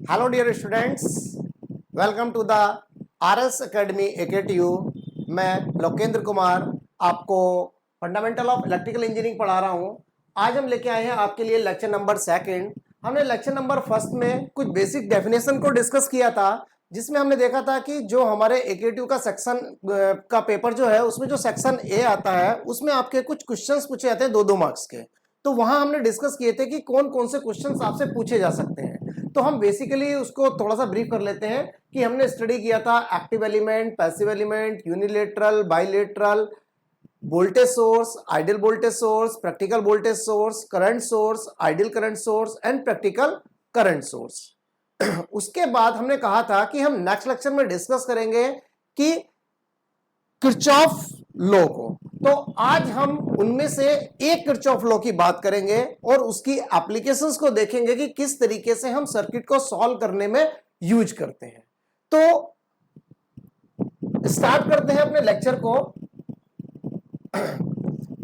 Hello dear students, welcome to the RS academy AKTU। मैं लोकेंद्र कुमार आपको fundamental of electrical engineering पढ़ा रहा हूं। आज हम लेके आए हैं आपके लिए लेक्चर नंबर 2। हमने लेक्चर नंबर 1 में कुछ बेसिक डेफिनेशन को डिस्कस किया था, जिसमें हमने देखा था कि जो हमारे AKTU का सेक्शन का पेपर जो है उसमें जो सेक्शन ए आता है उसमें आपके कुछ क्वेश्चंस पूछे जाते हैं 2-2 मार्क्स के। तो वहां हमने डिस्कस किए थे कि कौन कौन से क्वेश्चंस आपसे पूछे जा सकते हैं। तो हम बेसिकली उसको थोड़ा सा ब्रीफ कर लेते हैं कि हमने स्टडी किया था active element, passive element, unilateral, bilateral, voltage source, ideal voltage source, practical voltage source, current source, ideal current source and practical current source. उसके बाद हमने कहा था कि हम नेक्स्ट लेक्चर में डिस्कस करेंगे कि किरचॉफ लॉ को। तो आज हम उनमें से एक किरचॉफ लॉ की बात करेंगे और उसकी एप्लीकेशंस को देखेंगे कि किस तरीके से हम सर्किट को सॉल्व करने में यूज करते हैं। तो स्टार्ट करते हैं अपने लेक्चर को।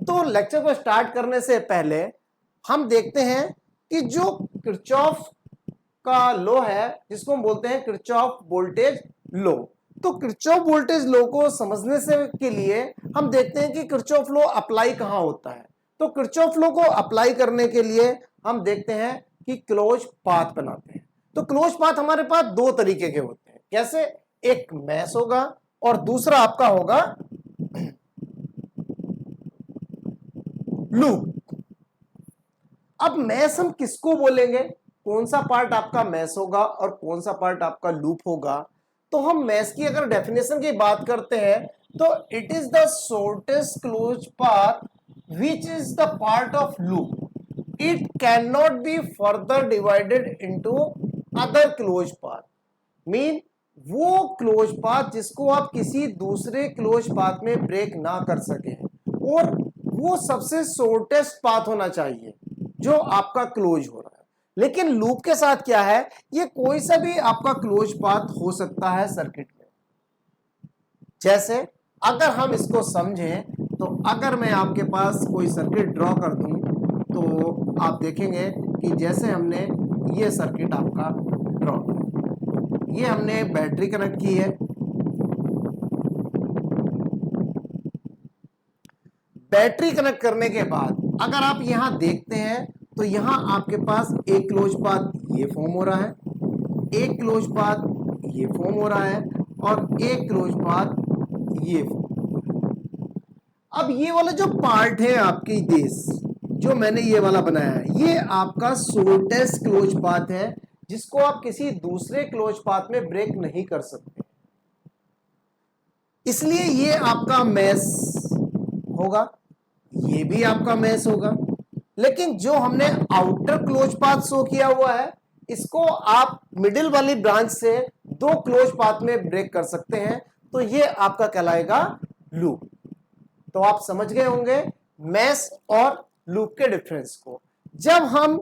तो लेक्चर को स्टार्ट करने से पहले हम देखते हैं कि जो किरचॉफ का लॉ है, जिसको हम बोलते हैं किरचॉफ वोल्टेज लॉ। तो किरचॉफ वोल्टेज लॉ को समझने से के लिए हम देखते हैं कि किरचॉफ लॉ अप्लाई कहां होता है। तो किरचॉफ लॉ को अप्लाई करने के लिए हम देखते हैं कि क्लोज पाथ बनाते हैं। तो क्लोज पाथ हमारे पास दो तरीके के होते हैं। कैसे? एक मैश होगा और दूसरा आपका होगा लूप। अब मैश हम किसको बोलेंगे, कौन सा पार्ट आपका मैश होगा और कौन सा पार्ट आपका लूप होगा? तो हम मैश की अगर डेफिनेशन की बात करते हैं तो it is the shortest close path which is the part of loop. It can not be further divided into other close path. Mean वो क्लोज पाथ जिसको आप किसी दूसरे क्लोज पाथ में ब्रेक ना कर सके, और वो सबसे शॉर्टेस्ट पाथ होना चाहिए जो आपका क्लोज हो रहा है। लेकिन लूप के साथ क्या है, ये कोई सा भी आपका क्लोज पाथ हो सकता है सर्किट में। जैसे अगर हम इसको समझें तो अगर मैं आपके पास कोई सर्किट ड्रॉ कर दूं तो आप देखेंगे कि जैसे हमने ये सर्किट आपका ड्रॉ किया, ये हमने बैटरी कनेक्ट की है। बैटरी कनेक्ट करने के बाद अगर आप यहां देखते हैं तो यहां आपके पास एक क्लोज पाथ ये फॉर्म हो रहा है, एक क्लोज पाथ ये फॉर्म हो रहा है और एक क्लोज पाथ ये फॉर्म। अब ये वाला जो पार्ट है आपकी दिस जो मैंने ये वाला बनाया है, ये आपका शॉर्टेस्ट क्लोज पाथ है जिसको आप किसी दूसरे क्लोज पाथ में ब्रेक नहीं कर सकते, इसलिए ये आपका मैश होगा, ये भी आपका मैश होगा। लेकिन जो हमने आउटर क्लोज पाथ शो किया हुआ है, इसको आप मिडिल वाली ब्रांच से दो क्लोज पाथ में ब्रेक कर सकते हैं, तो ये आपका कहलाएगा लूप। तो आप समझ गए होंगे मैश और लूप के डिफरेंस को। जब हम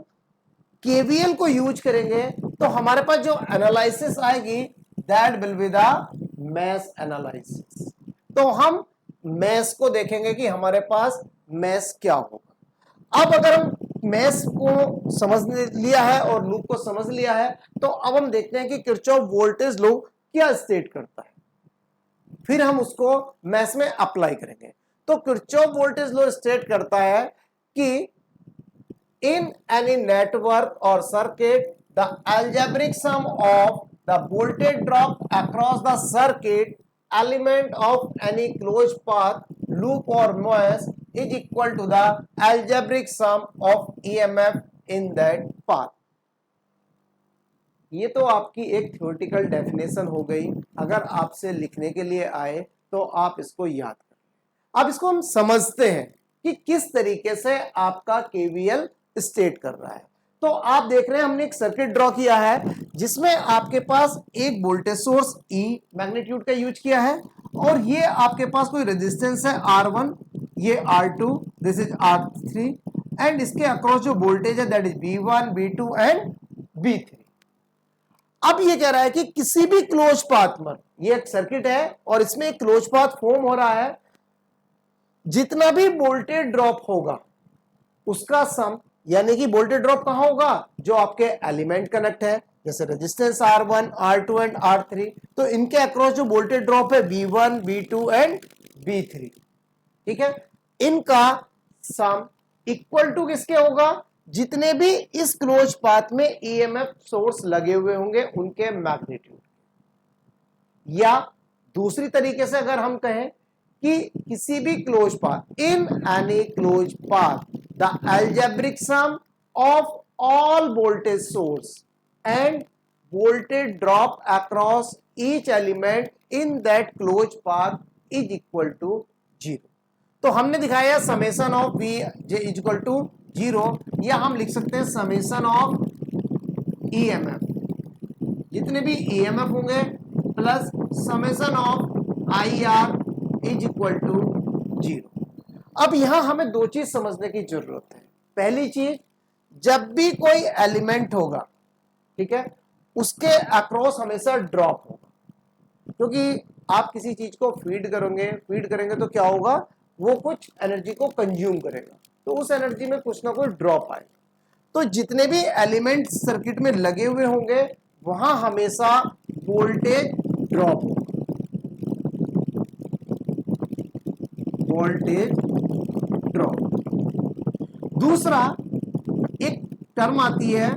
केवीएल को यूज करेंगे तो हमारे पास जो एनालिसिस आएगी that will be the mesh analysis. तो हम मैश को देखेंगे कि हमारे पास मैश क्या होगा। अब अगर हम मैश को समझ लिया है और लूप को समझ लिया है, तो अब हम देखते हैं कि किरचॉफ वोल्टेज लॉ क्या स्टेट करता है, फिर हम उसको मैश में अप्लाई करेंगे। तो किरचॉफ वोल्टेज लॉ स्टेट करता है कि इन एनी नेटवर्क और circuit the algebraic sum of the voltage drop across the circuit element of any closed path loop or mesh is equal to the algebraic sum of EMF in that path। ये तो आपकी एक theoretical definition हो गई। अगर आपसे लिखने के लिए आए तो आप इसको याद करें। अब इसको हम समझते हैं कि किस तरीके से आपका केवीएल स्टेट कर रहा है। तो आप देख रहे हैं हमने एक सर्किट ड्रॉ किया है जिसमें आपके पास एक वोल्टेज सोर्स E मैग्नीट्यूड का यूज किया है और ये आपके पास कोई रेजिस्टेंस है R1, ये R2, this is R3 and इसके अक्रॉस जो वोल्टेज है that is V1, V2 and V3। अब ये कह रहा है कि किसी भी क्लोज पाथ पर, ये एक सर्किट है और इसमें एक क्लोज पाथ फॉर्म हो रहा है, जितना भी वोल्टेज ड्रॉप होगा उसका सम, यानी कि वोल्टेज ड्रॉप कहां होगा, जो आपके एलिमेंट कनेक्ट है जैसे resistance R1, R2 and R3, तो इनके अक्रॉस जो वोल्टेज ड्रॉप है V1, V2 एंड V3, ठीक है, इनका सम इक्वल टू किसके होगा, जितने भी इस क्लोज पाथ में ईएमएफ सोर्स लगे हुए होंगे उनके मैग्नीट्यूड। या दूसरी तरीके से अगर हम कहें कि किसी भी close path, in any close path the algebraic sum of all voltage source and voltage drop across each element in that closed path is equal to 0। तो हमने दिखाया summation of V J is equal to 0, या हम लिख सकते हैं summation of EMF, जितने भी ईएमएफ होंगे plus summation of I R is equal to 0। अब यहां हमें दो चीज समझने की जरूरत है। पहली चीज, जब भी कोई एलिमेंट होगा, ठीक है, उसके अक्रॉस हमेशा ड्रॉप होगा, क्योंकि आप किसी चीज को फीड करेंगे तो क्या होगा, वो कुछ एनर्जी को कंज्यूम करेगा, तो उस एनर्जी में कुछ ना कुछ ड्रॉप आएगा। तो जितने भी एलिमेंट सर्किट में लगे हुए होंगे वहां हमेशा वोल्टेज ड्रॉप होगा, वोल्टेज ड्रॉप। दूसरा एक टर्म आती है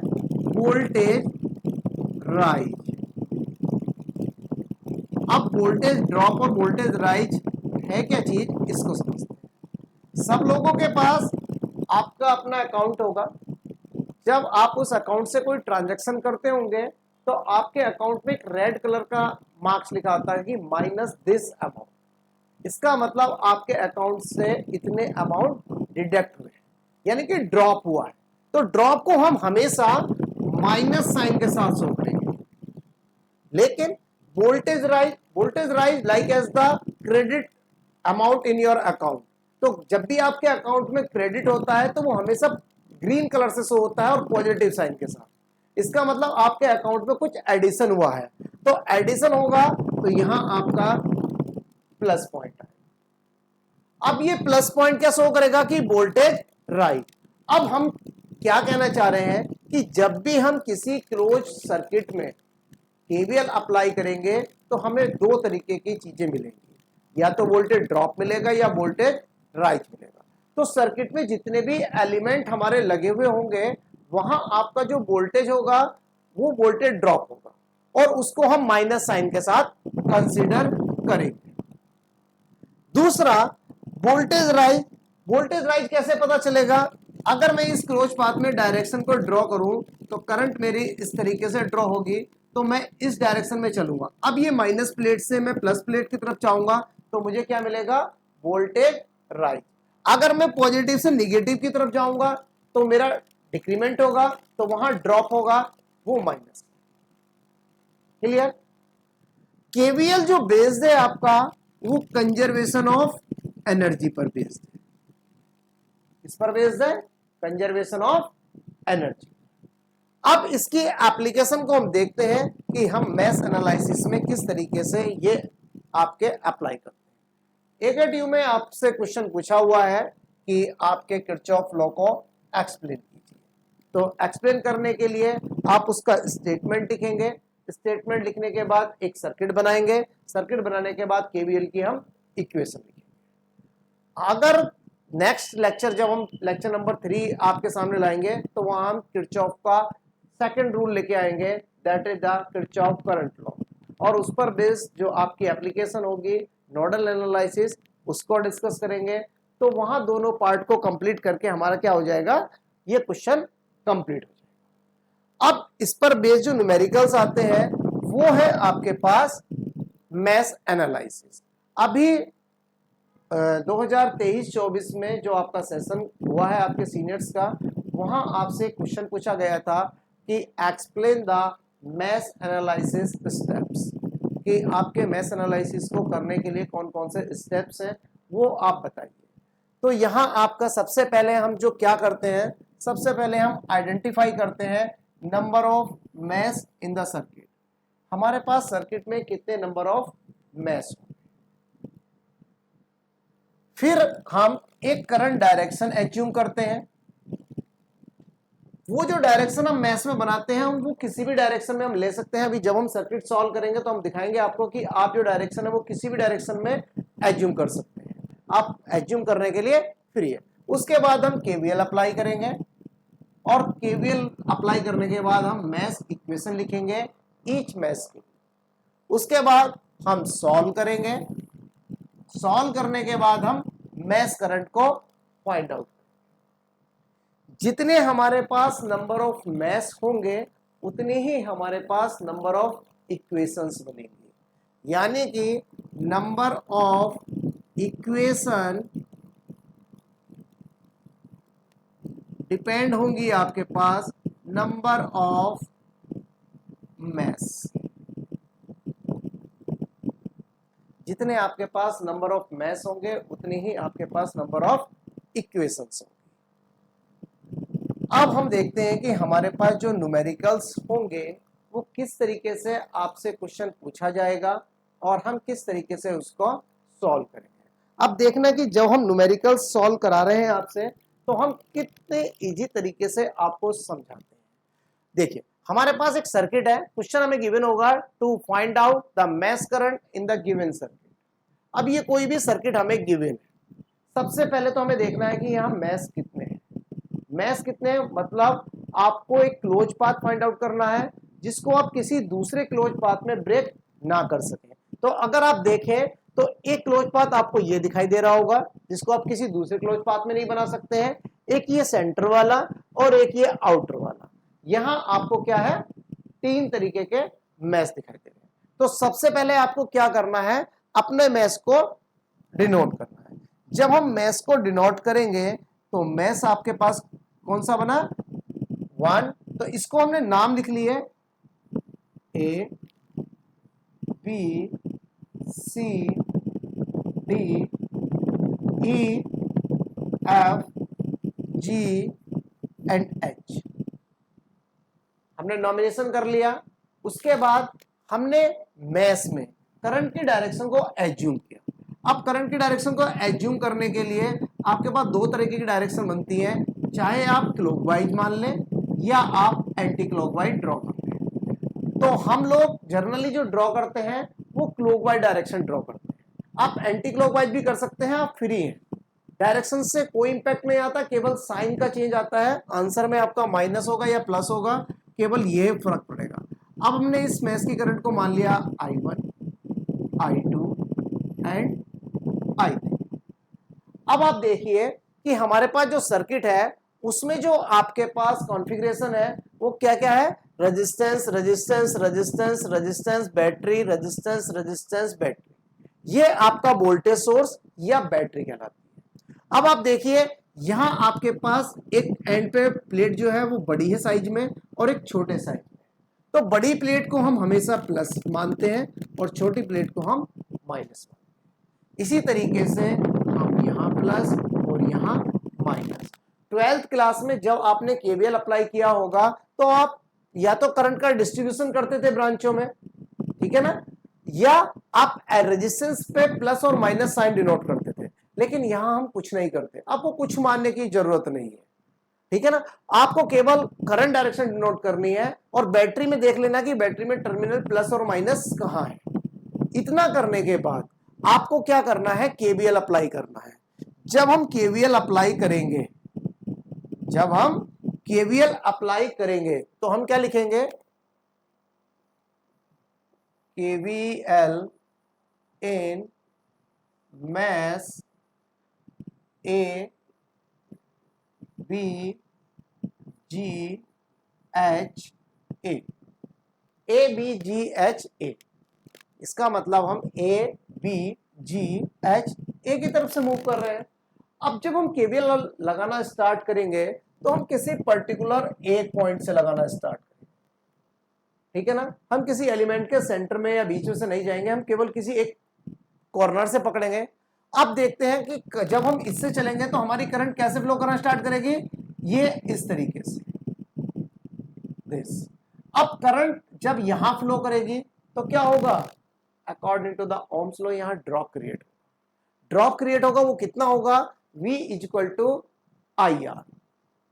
वोल्टेज राइज। अब वोल्टेज ड्रॉप और वोल्टेज राइज है क्या चीज, इसको समझते हैं। सब लोगों के पास आपका अपना अकाउंट होगा, जब आप उस अकाउंट से कोई ट्रांजैक्शन करते होंगे तो आपके अकाउंट में एक रेड कलर का मार्क्स लिखा आता है कि माइनस दिस अमाउंट। इसका मतलब आपके अकाउंट से इतने अमाउंट डिडक्ट हुए, यानी कि ड्रॉप हुआ है। तो ड्रॉप को हम हमेशा माइनस साइन के साथ शो करेंगे। लेकिन voltage rise like as the credit amount in your account. तो जब भी आपके अकाउंट में क्रेडिट होता है तो वो हमेशा ग्रीन कलर से शो होता है और पॉजिटिव साइन के साथ। इसका मतलब आपके अकाउंट में कुछ एडिशन हुआ है, तो एडिशन होगा तो यहां आपका प्लस पॉइंट है। अब ये प्लस पॉइंट क्या शो करेगा कि वोल्टेज राइज। अब हम क्या कहना चाह रहे हैं कि जब भी हम किसी क्लोज सर्किट में केवीएल अप्लाई करेंगे तो हमें दो तरीके की चीजें मिलेंगी, या तो वोल्टेज ड्रॉप मिलेगा या वोल्टेज राइज मिलेगा। तो सर्किट में जितने भी एलिमेंट हमारे लगे हुए होंगे वहां आपका जो वोल्टेज होगा वो वोल्टेज ड्रॉप होगा और उसको हम माइनस साइन के साथ कंसीडर करेंगे। दूसरा वोल्टेज राइज कैसे पता चलेगा, अगर मैं इस क्लोज पाथ में डायरेक्शन को ड्रॉ करूं तो करंट मेरी इस तरीके से ड्रॉ होगी, तो मैं इस डायरेक्शन में चलूंगा। अब ये माइनस प्लेट से मैं प्लस प्लेट की तरफ जाऊंगा तो मुझे क्या मिलेगा, वोल्टेज राइज। अगर मैं पॉजिटिव से निगेटिव की तरफ जाऊंगा तो मेरा डिक्रीमेंट होगा, तो वहां ड्रॉप होगा, वो माइनस। क्लियर। केवीएल जो बेस्ड है आपका वो कंजर्वेशन ऑफ एनर्जी पर बेस्ड है। इस पर बेस्ड है कंजर्वेशन ऑफ एनर्जी। अब इसकी एप्लीकेशन को हम देखते हैं कि हम मैश एनालिसिस में किस तरीके से ये आपके अप्लाई करते हैं। एकेटीयू में आपसे क्वेश्चन पूछा हुआ है कि आपके किरचॉफ लॉ को एक्सप्लेन कीजिए। तो एक्सप्लेन करने के लिए आप उसका स्टेटमेंट लिखेंगे, स्टेटमेंट लिखने के बाद एक सर्किट बनाएंगे, सर्किट बनाने के बाद केवीएल की हम इक्वेशन लिखेंगे। अगर नेक्स्ट लेक्चर जब हम लेक्चर नंबर 3 आपके सामने लाएंगे तो वहां हम किरचॉफ का सेकंड रूल लेके आएंगे, that is the Kirchhoff current law, और उस पर बेस्ड जो आपकी एप्लीकेशन होगी नोडल एनालिसिस उसको डिस्कस करेंगे। तो वहां दोनों पार्ट को कंप्लीट करके हमारा क्या हो जाएगा, ये क्वेश्चन कंप्लीट हो जाएगा। अब इस पर बेस्ड जो न्यूमेरिकल्स आते हैं वो है आपके पास मैश एनालिसिस। अभी 2023-24 में जो आपका सेशन हुआ है आपके सीनियर्स का, वहां आपसे क्वेश्चन पूछा गया था कि explain the mesh analysis steps, कि आपके मैश एनालिसिस को करने के लिए कौन कौन से स्टेप्स हैं वो आप बताइए। तो यहां आपका सबसे पहले हम जो क्या करते हैं, सबसे पहले हम आइडेंटिफाई करते हैं number of mesh in the circuit. हमारे पास सर्किट में कितने नंबर ऑफ मैश होंगे। फिर हम एक करंट डायरेक्शन एज्यूम करते हैं, वो जो डायरेक्शन हम मैथ्स में बनाते हैं वो किसी भी डायरेक्शन में हम ले सकते हैं। अभी जब हम सर्किट सॉल्व करेंगे तो हम दिखाएंगे आपको कि आप जो डायरेक्शन है वो किसी भी डायरेक्शन में एज्यूम कर सकते हैं, आप एज्यूम करने के लिए फ्री है। उसके बाद हम केवीएल अप्लाई करेंगे और केवीएल अप्लाई करने के बाद हम मैथ्स इक्वेशन लिखेंगे ईच मैथ्स की। उसके बाद हम सॉल्व करेंगे, सॉल्व करने के बाद हम मैथ्स करंट को फाइंड आउट। जितने हमारे पास नंबर ऑफ मैथ्स होंगे उतने ही हमारे पास नंबर ऑफ इक्वेशंस बनेंगे, यानी कि नंबर ऑफ इक्वेशन डिपेंड होंगी आपके पास नंबर ऑफ मैथ्स। जितने आपके पास नंबर ऑफ मैथ्स होंगे उतने ही आपके पास नंबर ऑफ इक्वेशंस होंगे। अब हम देखते हैं कि हमारे पास जो न्यूमेरिकल्स होंगे वो किस तरीके से आपसे क्वेश्चन पूछा जाएगा और हम किस तरीके से उसको सॉल्व करेंगे। अब देखना कि जब हम न्यूमेरिकल्स सॉल्व करा रहे हैं आपसे तो हम कितने इजी तरीके से आपको समझाते हैं। देखिए हमारे पास एक सर्किट है, क्वेश्चन हमें गिवन होगा to find out the maths current in the given circuit. अब ये कोई भी सर्किट हमें गिवन है, सबसे पहले तो हमें देखना है कि यहाँ मैथ्स कितने हैं। मैथ्स कितने हैं मतलब आपको एक क्लोज पाथ फाइंड आउट करना है जिसको आप किसी दूसरे क्लोज पाथ में ब्रेक ना कर सकें। तो अगर आप देखें तो एक क्लोज पाथ आपको ये दिखाई दे रहा होगा जिसको आप किसी दूसरे क्लोज पाथ में नहीं बना सकते हैं, एक ये सेंटर वाला और एक ये आउटर वाला। यहां आपको क्या है, तीन तरीके के मैथ्स दिखाई दे रहे हैं। तो सबसे पहले आपको क्या करना है, अपने मैथ्स को डिनोट करना है। जब हम मैथ्स को डिनोट करेंगे तो मैथ्स आपके पास कौन सा बना, 1। तो इसको हमने नाम लिख लिए A B C D E F G and H. हमने नॉमिनेशन कर लिया। उसके बाद हमने मैथ्स में करंट की डायरेक्शन को एज्यूम किया। अब करंट की डायरेक्शन को एज्यूम करने के लिए आपके पास दो तरीके की डायरेक्शन बनती है, चाहे आप क्लॉकवाइज मान लें या आप एंटी क्लॉकवाइज ड्रॉ करते हैं। तो हम लोग जनरली जो ड्रॉ करते हैं वो क्लॉकवाइज डायरेक्शन ड्रॉ करते हैं। आप एंटी क्लॉकवाइज भी कर सकते हैं, आप फ्री हैं, डायरेक्शन से कोई इंपैक्ट नहीं आता, केवल साइन का चेंज आता है। आंसर में आपका माइनस होगा या प्लस होगा, केवल ये फर्क पड़ेगा। अब हमने इस मैथ्स की करंट को मान लिया I1, I2 एंड I3। अब आप देखिए कि हमारे पास जो सर्किट है उसमें जो आपके पास कॉन्फ़िगरेशन है वो क्या क्या है, resistance resistance resistance resistance battery resistance resistance battery. ये आपका वोल्टेज सोर्स या बैटरी कहलाती है। अब आप देखिए यहां आपके पास एक एंड पे प्लेट जो है वो बड़ी है साइज में और एक छोटे साइज में। तो बड़ी प्लेट को हम हमेशा प्लस मानते हैं और छोटी प्लेट को हम माइनस मानते हैं। इसी तरीके से हम यहाँ प्लस और यहाँ माइनस। 12th क्लास में जब आपने केवीएल अप्लाई किया होगा तो आप या तो करंट का डिस्ट्रीब्यूशन करते थे ब्रांचों में, ठीक है ना, या आप रेजिस्टेंस पे प्लस और माइनस साइन डिनोट करते थे। लेकिन यहां हम कुछ नहीं करते, आपको कुछ मानने की जरूरत नहीं है, ठीक है ना। आपको केवल करंट डायरेक्शन डिनोट करनी है और बैटरी में देख लेना कि बैटरी में टर्मिनल प्लस और माइनस कहां है। इतना करने के बाद आपको क्या करना है, केवीएल अप्लाई करना है। जब हम केवीएल अप्लाई करेंगे, जब हम केवीएल अप्लाई करेंगे तो हम क्या लिखेंगे, KVL in maths A B G H A B G H A. इसका मतलब हम ए बी जी एच ए की तरफ से मूव कर रहे हैं। अब जब हम केवीएल लगाना स्टार्ट करेंगे तो हम किसी पर्टिकुलर एक पॉइंट से लगाना स्टार्ट करेंगे, ठीक है ना। हम किसी एलिमेंट के सेंटर में या बीच में से नहीं जाएंगे, हम केवल किसी एक कॉर्नर से पकड़ेंगे। अब देखते हैं कि जब हम इससे चलेंगे तो हमारी करंट कैसे फ्लो करना स्टार्ट करेगी, ये इस तरीके से दिस। अब करंट जब यहां फ्लो करेगी तो क्या होगा, according to the Ohm's law यहां ड्रॉप क्रिएट होगा। ड्रॉप क्रिएट होगा, वो कितना होगा, V equal to I R.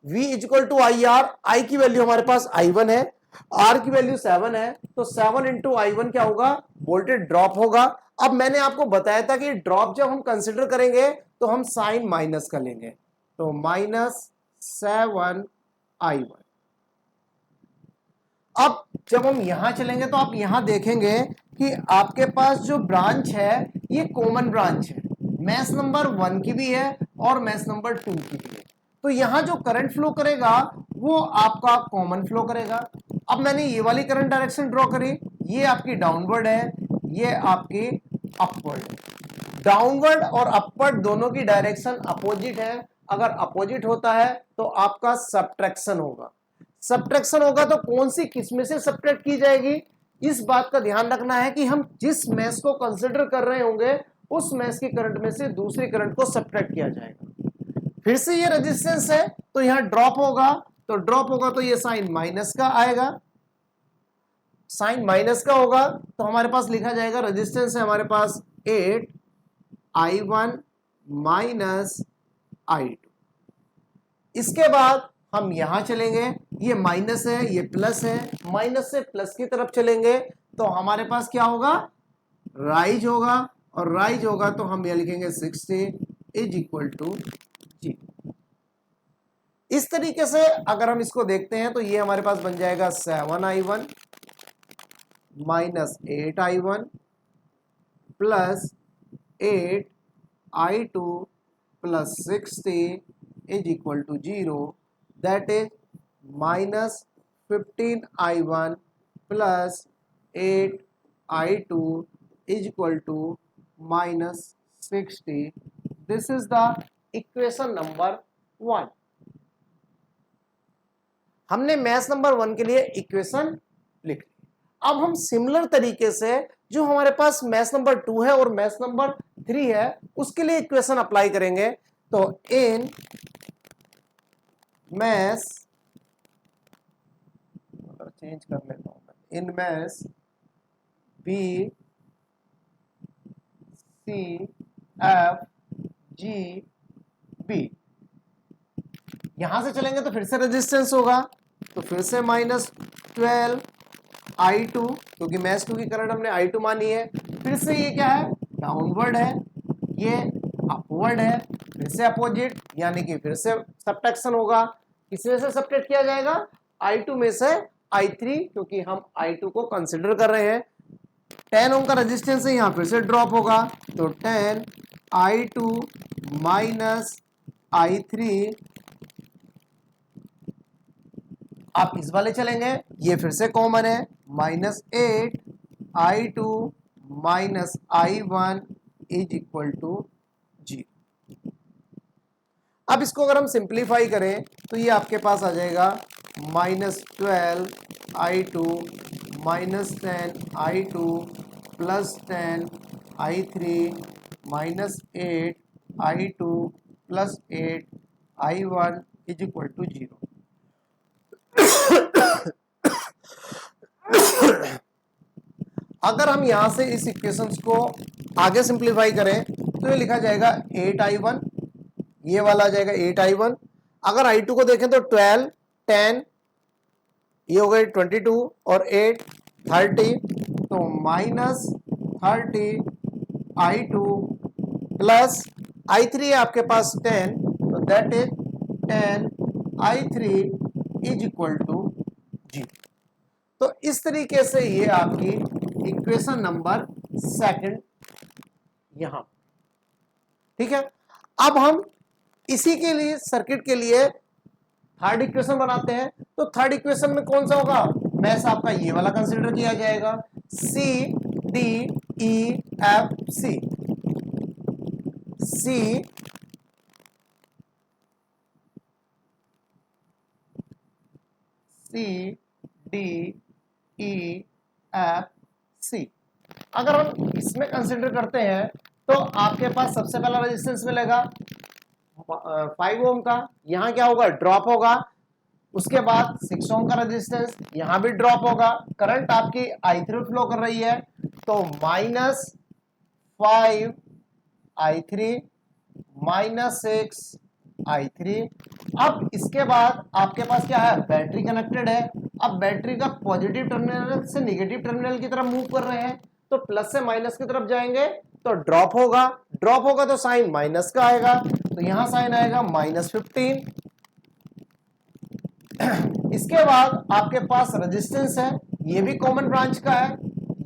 V equal to I R, I की वैल्यू हमारे पास I1 है, R की वैल्यू 7 है, तो 7 इंटू I1 क्या होगा, वोल्टेज ड्रॉप होगा। अब मैंने आपको बताया था कि ड्रॉप जब हम कंसिडर करेंगे तो हम साइन माइनस कर लेंगे, तो -7I1। अब जब हम यहां चलेंगे तो आप यहां देखेंगे कि आपके पास जो ब्रांच है ये कॉमन ब्रांच है, मैश नंबर 1 की भी है और मैश नंबर 2 की भी है। तो यहां जो करंट फ्लो करेगा वो आपका कॉमन फ्लो करेगा। अब मैंने ये वाली करंट डायरेक्शन ड्रॉ करी, ये आपकी डाउनवर्ड है, ये आपकी अपवर्ड है। डाउनवर्ड और अपवर्ड दोनों की डायरेक्शन अपोजिट है। अगर अपोजिट होता है तो आपका सब्ट्रैक्शन होगा। सब्ट्रैक्शन होगा तो कौन सी किस में से सब्ट्रैक्ट की जाएगी, इस बात का ध्यान रखना है कि हम जिस मैश को कंसिडर कर रहे होंगे उस मैश की करंट में से दूसरी करंट को सब्ट्रैक्ट किया जाएगा। फिर से ये रेजिस्टेंस है तो यहां ड्रॉप होगा, तो ड्रॉप होगा तो ये साइन माइनस का आएगा, साइन माइनस का होगा तो हमारे पास लिखा जाएगा, रेजिस्टेंस है हमारे पास 8I1 माइनस I2। इसके बाद हम यहां चलेंगे, ये माइनस है ये प्लस है, माइनस से प्लस की तरफ चलेंगे तो हमारे पास क्या होगा, राइज होगा, और राइज होगा तो हम यह लिखेंगे 60 इज इक्वल टू 0। इस तरीके से अगर हम इसको देखते हैं तो ये हमारे पास बन जाएगा 7I1 minus 8I1 plus 8I2 plus 60 is equal to 0, that is minus 15I1 plus 8I2 is equal to minus 60। This is the equation number 1। हमने मैश नंबर 1 के लिए इक्वेशन लिख ली। अब हम सिमिलर तरीके से जो हमारे पास मैश नंबर 2 है और मैश नंबर 3 है उसके लिए इक्वेशन अप्लाई करेंगे। तो इन मैश, चेंज कर लेता हूं मैं, in mesh B C F G B, यहां से चलेंगे तो फिर से रेजिस्टेंस होगा, तो फिर से -12I2, क्योंकि मैश 2 की करंट हमने I2 मानी है। फिर से ये क्या है, डाउनवर्ड है, ये अपवर्ड है, फिर से अपोजिट, यानी कि फिर से सब्ट्रैक्शन होगा। किसमें से सब्ट्रैक्ट किया जाएगा, I2 में से I3, क्योंकि हम I2 को कंसिडर कर रहे हैं। 10 ओम का रेजिस्टेंस है, यहां फिर से ड्रॉप होगा, तो 10I2 माइनस I3। आप इस वाले चलेंगे, ये फिर से कॉमन है, -8I2 minus I1 is equal to 0। अब इसको अगर हम सिंप्लीफाई करें तो ये आपके पास आ जाएगा -12I2 minus 10I2 plus 10I3 minus 8I2 plus 8I1 is equal to 0। अगर हम यहां से इस इक्वेशंस को आगे सिंप्लीफाई करें तो ये लिखा जाएगा 8I1, ये वाला आ जाएगा 8I1। अगर I2 को देखें तो 12, 10, ये हो गए 22 और 8 30, तो -30I2 प्लस I3 है आपके पास 10, तो that is 10I3 is equal to 0। तो इस तरीके से ये आपकी इक्वेशन नंबर 2 यहां, ठीक है। अब हम इसी के लिए सर्किट के लिए थर्ड इक्वेशन बनाते हैं। तो थर्ड इक्वेशन में कौन सा होगा, मैश आपका ये वाला कंसीडर किया जाएगा, C D E F C, C D E F C। अगर हम इसमें कंसीडर करते हैं तो आपके पास सबसे पहला रेजिस्टेंस मिलेगा 5 ओम का, यहां क्या होगा, ड्रॉप होगा। उसके बाद 6 ओम का रेजिस्टेंस, यहां भी ड्रॉप होगा। करंट आपकी I3 फ्लो कर रही है, तो -5I3 -6 I3। अब इसके बाद आपके पास क्या है, बैटरी कनेक्टेड है। अब बैटरी का पॉजिटिव टर्मिनल से नेगेटिव टर्मिनल की तरफ मूव कर रहे हैं, तो प्लस से माइनस की तरफ जाएंगे तो ड्रॉप होगा, ड्रॉप होगा तो साइन माइनस का आएगा, तो यहां साइन आएगा -15। इसके बाद आपके पास रेजिस्टेंस है, ये भी कॉमन ब्रांच का है।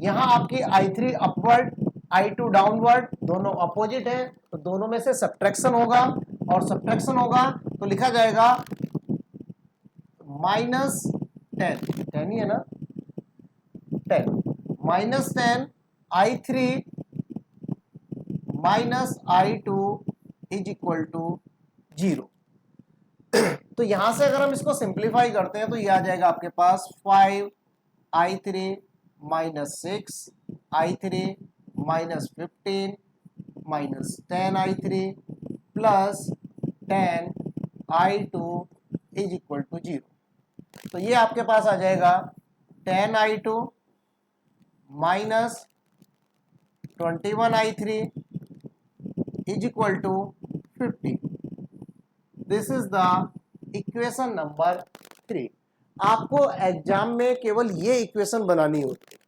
यहां आपकी I3 अपवर्ड, I2 डाउनवर्ड, दोनों अपोजिट है, तो दोनों में से सब्ट्रैक्शन होगा, और सब्ट्रैक्शन होगा तो लिखा जाएगा -10 ही है ना, 10 -10 I3 -I2 is equal to 0। तो यहां से अगर हम इसको सिंप्लीफाई करते हैं तो ये आ जाएगा आपके पास 5 I3 -6 I3 -15 -10 I3 plus 10 I2 is equal to 0। तो ये आपके पास आ जाएगा 10 I2 minus 21 I3 is equal to 50। This is the equation number 3। आपको एग्जाम में केवल ये इक्वेशन बनानी होती है,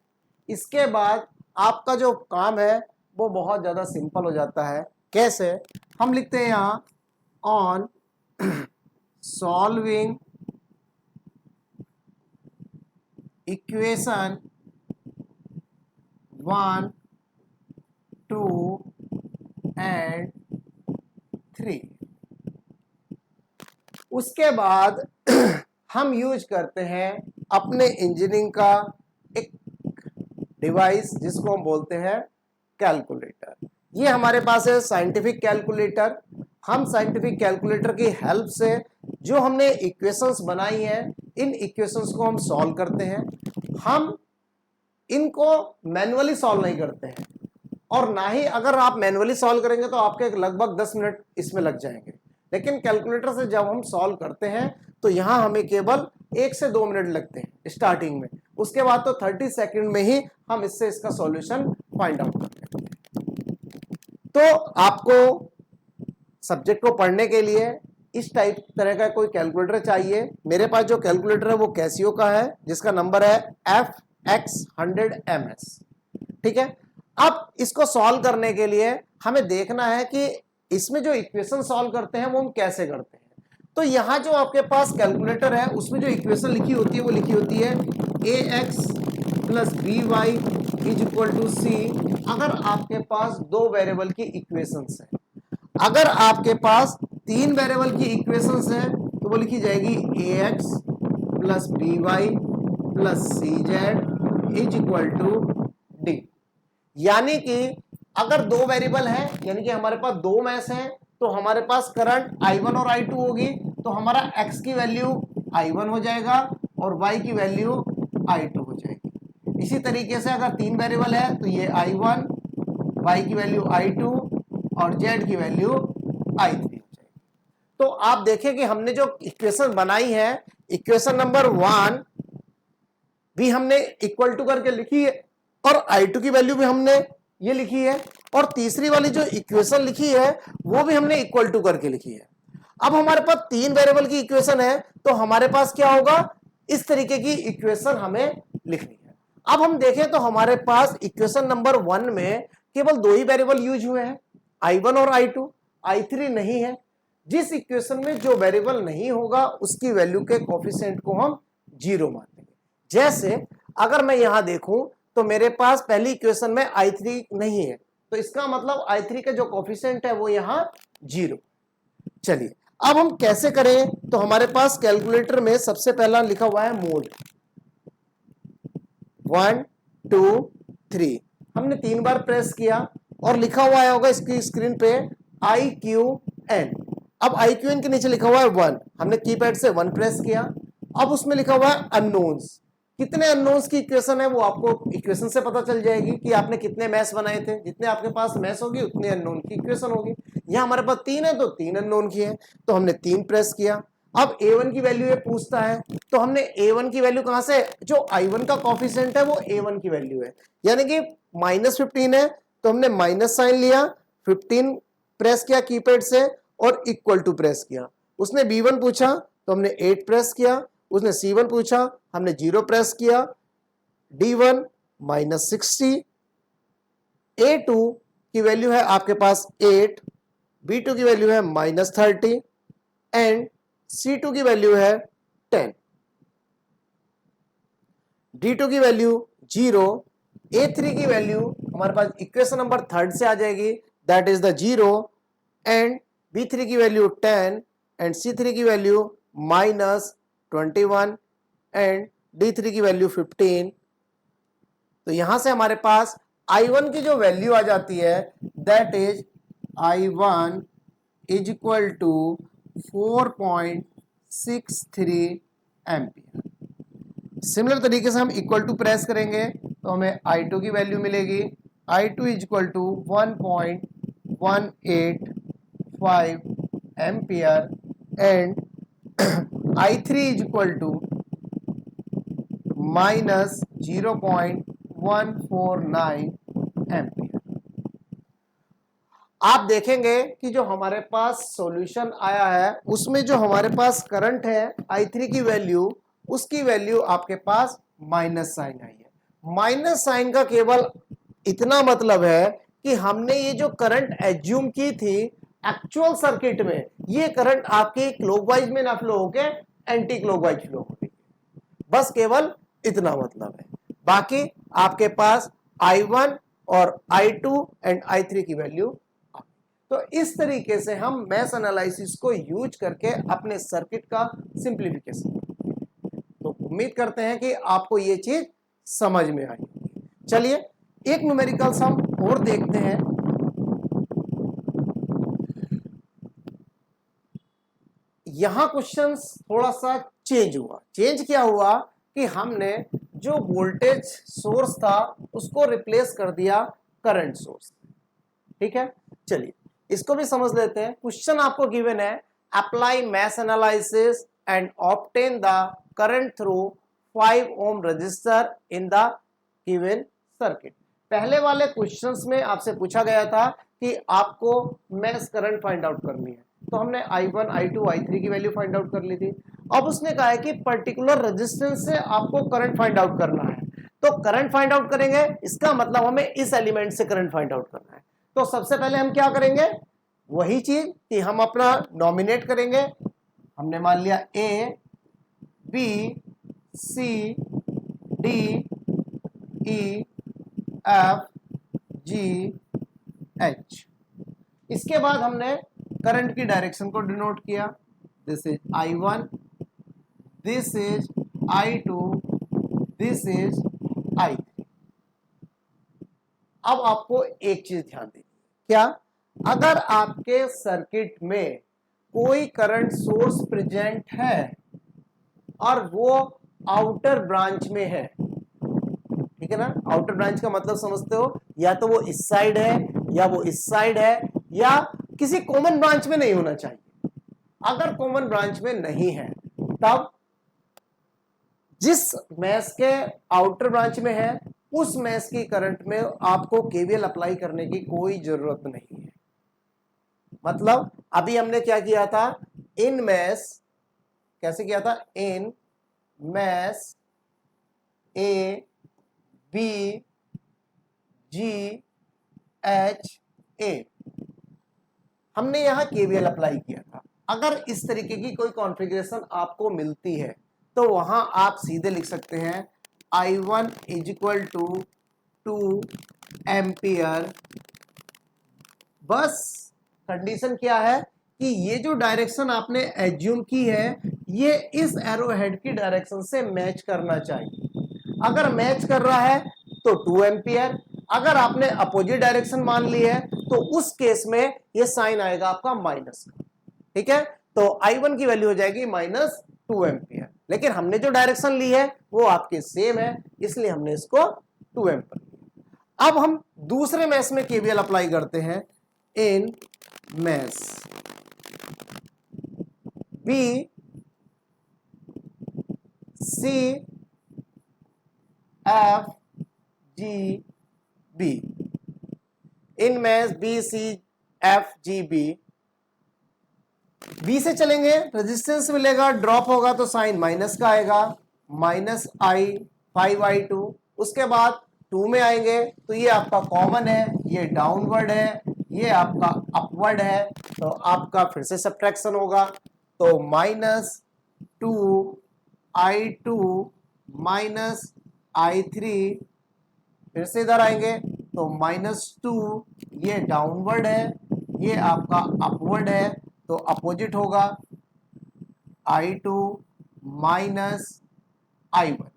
इसके बाद आपका जो काम है वो बहुत ज़्यादा सिंपल हो जाता है। कैसे, हम लिखते हैं यहाँ ऑन सॉल्विंग इक्वेशन 1, 2 एंड 3। उसके बाद हम यूज करते हैं अपने इंजीनियरिंग का एक डिवाइस जिसको हम बोलते हैं कैलकुलेटर। ये हमारे पास है साइंटिफिक कैलकुलेटर। हम साइंटिफिक कैलकुलेटर की हेल्प से जो हमने इक्वेशंस बनाई हैं, इन इक्वेशंस को हम सॉल्व करते हैं। हम इनको मैन्युअली सॉल्व नहीं करते हैं, और ना ही अगर आप मैन्युअली सॉल्व करेंगे तो आपके लगभग 10 मिनट इसमें लग जाएंगे। लेकिन कैलकुलेटर से जब हम सॉल्व करते हैं तो यहां हमें केवल 1 से 2 मिनट लगते हैं स्टार्टिंग में, उसके बाद तो 30 सेकंड में ही हम इससे इसका सॉल्यूशन फाइंड आउट करते हैं। तो आपको सब्जेक्ट को पढ़ने के लिए इस टाइप तरह का कोई कैलकुलेटर चाहिए। मेरे पास जो कैलकुलेटर है वो कैसियो का है, जिसका नंबर है FX100MS। ठीक है, अब इसको सॉल्व करने के लिए हमें देखना है कि इसमें जो इक्वेशन सॉल्व करते हैं वो हम कैसे करते हैं। तो यहां जो आपके पास कैलकुलेटर है उसमें जो इक्वेशन लिखी होती है वो लिखी होती है AX + BY = C। अगर आपके पास 2 वेरिएबल की इक्वेशंस है, अगर आपके पास 3 वेरिएबल की इक्वेशंस है तो वो लिखी जाएगी AX + BY + CZ = D। यानी कि अगर 2 वेरिएबल है, यानी कि हमारे पास 2 मैथ्स हैं, तो हमारे पास करंट I1 और I2 होगी, तो हमारा X की वैल्यू I1 हो जाएगा और Y की वैल्यू I2 हो जाएगी। इसी तरीके से अगर 3 वेरिएबल है तो ये I1, Y की वैल्यू I2 और Z की वैल्यू I3 हो जाएगी। तो आप देखें कि हमने जो इक्वेशन बनाई है, इक्वेशन नंबर 1 भी हमने इक्वल टू करके लिखी है, और I2 की वैल्यू भी हमने ये लिखी है, और तीसरी वाली जो इक्वेशन लिखी है वो भी हमने इक्वल टू करके लिखी है। अब हमारे पास 3 वेरिएबल की इक्वेशन है, तो हमारे पास क्या होगा, इस तरीके की इक्वेशन हमें लिखनी है। अब हम देखें तो हमारे पास इक्वेशन नंबर 1 में केवल 2 ही वेरिएबल यूज हुए हैं, I1 और I2, I3 नहीं है। जिस इक्वेशन में जो वेरिएबल नहीं होगा उसकी वैल्यू के कोफिशिएंट को हम 0 मान देंगे। जैसे अगर मैं यहां देखूं तो मेरे पास पहली इक्वेशन में I3 नहीं है, तो इसका मतलब I3 का जो कोफिशिएंट है वो यहां 0। चलिए अब हम कैसे करें, तो हमारे पास कैलकुलेटर में सबसे पहला लिखा हुआ है मोड 1, 2, 3। हमने 3 बार प्रेस किया और लिखा हुआ होगा इसकी स्क्रीन पे IQN। अब IQN के नीचे लिखा हुआ है 1, हमने कीपैड से 1 प्रेस किया। अब उसमें लिखा हुआ है अननोन्स। कितने अननोन्स की इक्वेशन है वो आपको इक्वेशन से पता चल जाएगी कि आपने कितने मैथ्स बनाए थे। जितने आपके पास मैथ्स होगी उतने अननोन की इक्वेशन होगी। यहाँ हमारे पास 3 है तो 3 अननोन की है, तो हमने 3 प्रेस किया। अब A1 की वैल्यू ये पूछता है, तो हमने A1 की वैल्यू कहां से, जो I1 का कोफिशिएंट है वो A1 की वैल्यू है, यानी कि -15 है, तो हमने माइनस साइन लिया, 15 प्रेस किया कीपैड से, और इक्वल टू प्रेस किया। उसने B1 पूछा तो हमने 8 प्रेस किया, उसने C1 पूछा हमने 0 प्रेस किया, D1 -60, A2 की वैल्यू है आपके पास 8, B2 की वैल्यू है -30 एंड C2 की वैल्यू है 10, D2 की वैल्यू 0, A3 की वैल्यू हमारे पास इक्वेशन नंबर 3 से आ जाएगी, that is the 0 and B3 की वैल्यू 10 एंड C3 की वैल्यू -21 एंड D3 की वैल्यू 15। तो यहां से हमारे पास I1 की जो वैल्यू आ जाती है that is I1 is equal to 4.63 ampere. Similar तरीके से हम इक्वल टू प्रेस करेंगे तो हमें I2 की वैल्यू मिलेगी, I2 is equal to 1.185 ampere and I3 is equal to -0.149 ampere. आप देखेंगे कि जो हमारे पास सॉल्यूशन आया है उसमें जो हमारे पास करंट है I3 की वैल्यू, उसकी वैल्यू आपके पास माइनस साइन आई है। माइनस साइन का केवल इतना मतलब है कि हमने ये जो करंट एज्यूम की थी एक्चुअल सर्किट में, ये करंट आपके क्लॉकवाइज में ना फ्लो होके एंटी क्लॉकवाइज फ्लो होगी, बस केवल इतना मतलब है। बाकी आपके पास I1 और I2 एंड I3 की वैल्यू। तो इस तरीके से हम मैश एनालिसिस को यूज करके अपने सर्किट का सिंप्लीफिकेशन करते हैं। तो उम्मीद करते हैं कि आपको ये चीज समझ में आई। चलिए एक न्यूमेरिकल सम और देखते हैं। यहां क्वेश्चन थोड़ा सा चेंज हुआ। चेंज क्या हुआ कि हमने जो वोल्टेज सोर्स था उसको रिप्लेस कर दिया करंट सोर्स। ठीक है, चलिए इसको भी समझ लेते हैं। क्वेश्चन आपको गिवन है apply mesh analysis and obtain the current through 5 ohm resistor in the given circuit. पहले वाले क्वेश्चंस में आपसे पूछा गया था कि आपको मैश करंट फाइंड आउट करनी है, तो हमने I1, I2, I3 की वैल्यू फाइंड आउट कर ली थी। अब उसने कहा है कि पर्टिकुलर रेजिस्टेंस से आपको करंट फाइंड आउट करना है, तो करंट फाइंड आउट करेंगे, इसका मतलब हमें इस एलिमेंट से करंट फाइंड आउट करना है। तो सबसे पहले हम क्या करेंगे, वही चीज कि हम अपना नॉमिनेट करेंगे। हमने मान लिया A, B, C, D, E, F, G, H। इसके बाद हमने करंट की डायरेक्शन को डिनोट किया, this is I1, this is I2, this is I3। अब आपको एक चीज ध्यान दीजिए, क्या, अगर आपके सर्किट में कोई करंट सोर्स प्रेजेंट है और वो आउटर ब्रांच में है, ठीक है ना, आउटर ब्रांच का मतलब समझते हो, या तो वो इस साइड है या वो इस साइड है या किसी कॉमन ब्रांच में नहीं होना चाहिए। अगर कॉमन ब्रांच में नहीं है तब जिस मैश के आउटर ब्रांच में है उस मैश की करंट में आपको केवीएल अप्लाई करने की कोई जरूरत नहीं है। मतलब अभी हमने क्या किया था, इन मैश, कैसे किया था, in mesh A B G H A, हमने यहां केवीएल अप्लाई किया था। अगर इस तरीके की कोई कॉन्फ़िगरेशन आपको मिलती है तो वहां आप सीधे लिख सकते हैं I1 is equal to 2 ampere. बस कंडीशन क्या है कि ये जो डायरेक्शन आपने एज्यूम की है ये इस एरो हेड की डायरेक्शन से मैच करना चाहिए। अगर मैच कर रहा है तो 2 एम्पियर, अगर आपने अपोजिट डायरेक्शन मान ली है तो उस केस में ये साइन आएगा आपका माइनस का। ठीक है, तो I1 की वैल्यू हो जाएगी -2 एम्पियर, लेकिन हमने जो डायरेक्शन ली है वो आपके सेम है इसलिए हमने इसको 2 एम्पियर लिया। अब हम दूसरे मैश में केवीएल अप्लाई करते हैं, in mesh B C F G B, in mesh B C F G B B से चलेंगे, रेजिस्टेंस मिलेगा, ड्रॉप होगा तो साइन माइनस का आएगा, माइनस आई 5i2। उसके बाद 2 में आएंगे तो ये आपका कॉमन है, ये डाउनवर्ड है, ये आपका अपवर्ड है, तो आपका फिर से सब्ट्रैक्शन होगा, तो -2i2 माइनस i3, फिर से इधर आएंगे तो -2, ये डाउनवर्ड है, ये आपका अपवर्ड है, तो अपोजिट होगा i2 minus i1,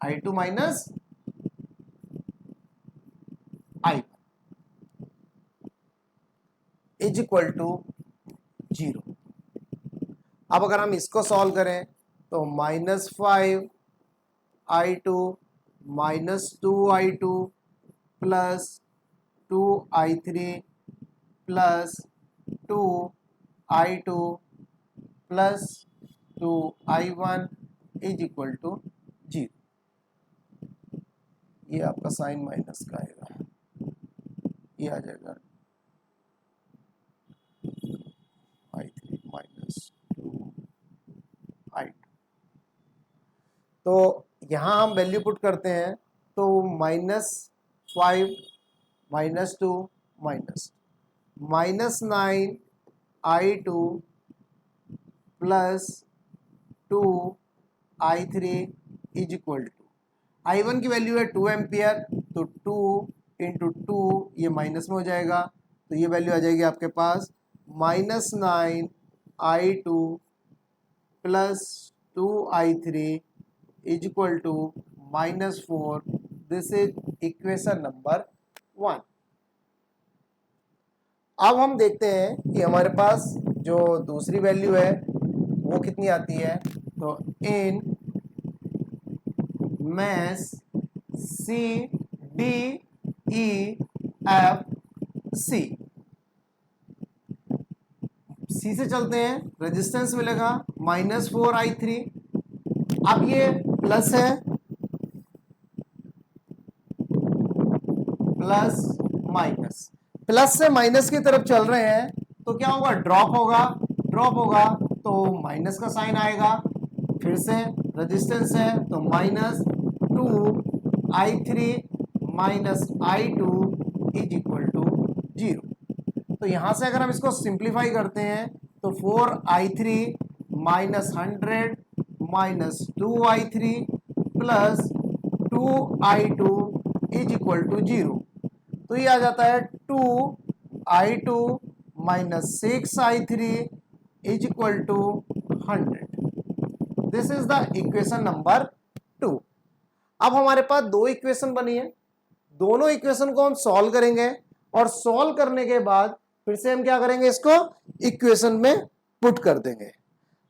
i2 minus i1 is equal to 0। अब अगर हम इसको सॉल्व करें तो -5i2 minus 2i2 plus 2i3 plus 2i2 plus 2i1 is equal to 0। ये आपका साइन माइनस का आएगा, ये आ जाएगा i3 माइनस 2i2। तो यहां हम वैल्यू पुट करते हैं तो -5 -2 -9i2 plus 2i3 is equal to, i1 की वैल्यू है 2 एम्पियर, तो 2 इंटू 2 ये माइनस में हो जाएगा, तो ये वैल्यू आ जाएगी आपके पास -9i2 plus 2i3 is equal to -4। This is equation number 1। अब हम देखते हैं कि हमारे पास जो दूसरी वैल्यू है वो कितनी आती है। तो in mesh C D E F C, C से चलते हैं, रेजिस्टेंस मिलेगा -4i3, अब ये प्लस है, प्लस माइनस, प्लस से माइनस की तरफ चल रहे हैं तो क्या होगा, ड्रॉप होगा, ड्रॉप होगा तो माइनस का साइन आएगा, फिर से रेजिस्टेंस है तो -2i3 minus i2 is equal to 0। तो यहां से अगर हम इसको सिंप्लीफाई करते हैं तो 4i3 minus 100 minus 2i3 plus 2i2 is equal to 0। तो ये आ जाता है 2i2 minus 6i3 is equal to 100। This is the equation number 2। अब हमारे पास दो इक्वेशन बनी है, दोनों इक्वेशन को हम सॉल्व करेंगे और सॉल्व करने के बाद फिर से हम क्या करेंगे, इसको इक्वेशन में पुट कर देंगे।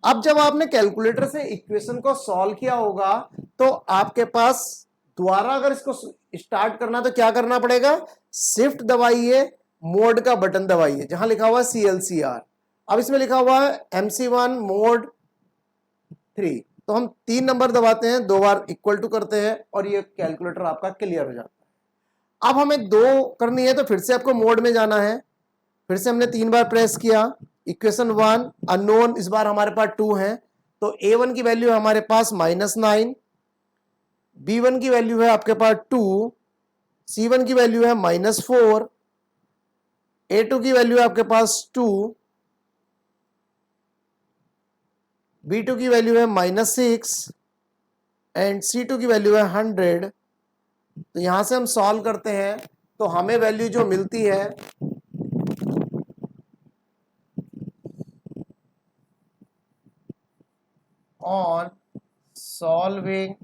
अब जब आपने कैलकुलेटर से इक्वेशन को सॉल्व किया होगा तो आपके पास दोबारा अगर इसको स्टार्ट करना तो क्या करना पड़ेगा, शिफ्ट दबाइए, मोड का बटन दबाइए जहां लिखा हुआ है CLCR। अब इसमें लिखा हुआ है MC1 मोड 3, तो हम 3 नंबर दबाते हैं, 2 बार इक्वल टू करते हैं और ये कैलकुलेटर आपका क्लियर हो जाता है। अब हमें 2 करनी है तो फिर से आपको मोड में जाना है, फिर से हमने 3 बार प्रेस किया, इक्वेशन 1 अननोन, इस बार हमारे पास 2 है, तो A1 की वैल्यू है हमारे पास -9, B1 की वैल्यू है आपके पास 2, C1 की वैल्यू है -4, A2 की वैल्यू है आपके पास 2, B2 की वैल्यू है -6 एंड C2 की वैल्यू है 100। तो यहां से हम सॉल्व करते हैं तो हमें वैल्यू जो मिलती है on solving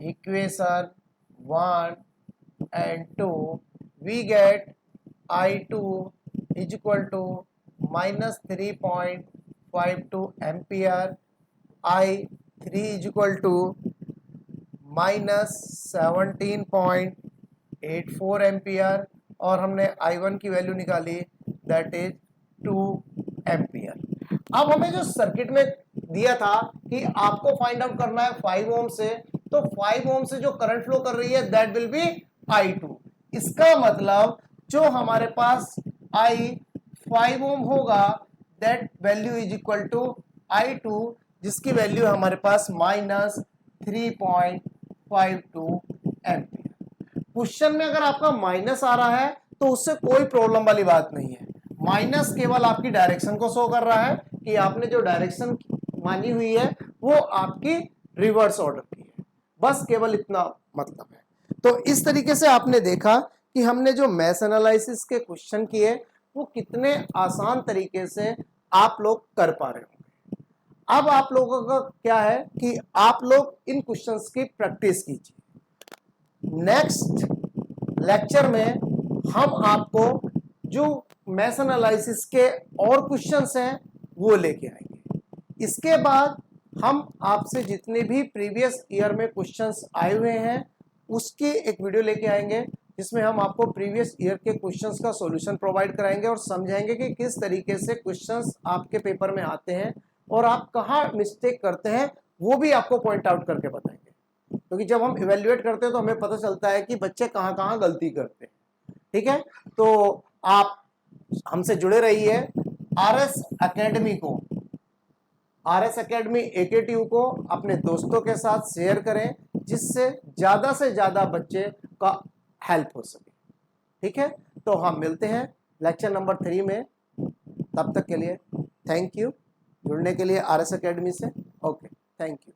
equation 1 and 2 we get I2 is equal to -3.52 ampere, I3 is equal to -17.84 ampere और हमने I1 की वैल्यू निकाली दैट इज 2 एम्पियर। अब हमें जो सर्किट में दिया था कि आपको फाइंड आउट करना है 5 ओम से, तो 5 ओम से जो करंट फ्लो कर रही है दैट विल बी I2। इसका मतलब जो हमारे पास 5 ओम होगा, that value is equal to I2, जिसकी वैल्यू है हमारे पास -3.52 एम्पियर। क्वेश्चन में अगर आपका माइनस आ रहा है तो उससे कोई प्रॉब्लम वाली बात नहीं है। माइनस केवल आपकी डायरेक्शन को शो कर रहा है कि आपने जो डायरेक्शन मानी हुई है वो आपकी रिवर्स ऑर्डर की है, बस केवल इतना मतलब है। तो इस तरीके से आपने देखा कि हमने जो मैथ एनालिसिस के क्वेश्चन किए वो कितने आसान तरीके से आप लोग कर पा रहे होंगे। अब आप लोगों का क्या है कि आप लोग इन क्वेश्चंस की प्रैक्टिस कीजिए। नेक्स्ट लेक्चर में हम आपको जो मैथ एनालिसिस के और क्वेश्चंस हैं वो लेके आएंगे। इसके बाद हम आपसे जितने भी प्रीवियस ईयर में क्वेश्चंस आए हुए हैं उसकी एक वीडियो लेके आएंगे, जिसमें हम आपको प्रीवियस ईयर के क्वेश्चंस का सॉल्यूशन प्रोवाइड कराएंगे और समझाएंगे कि किस तरीके से क्वेश्चंस आपके पेपर में आते हैं और आप कहाँ मिस्टेक करते हैं वो भी आपको पॉइंट आउट करके बताएंगे। क्योंकि जब हम इवेल्युएट करते हैं तो हमें पता चलता है कि बच्चे कहाँ कहाँ गलती करते हैं। ठीक है, तो आप हमसे जुड़े रहिए। आरएस एकेडमी को, आरएस एकेडमी AKTU को अपने दोस्तों के साथ शेयर करें, जिससे ज्यादा से ज्यादा बच्चे का हेल्प हो सके। ठीक है, तो हम मिलते हैं लेक्चर नंबर 3 में। तब तक के लिए थैंक यू जुड़ने के लिए आरएस एकेडमी से। Okay, thank you.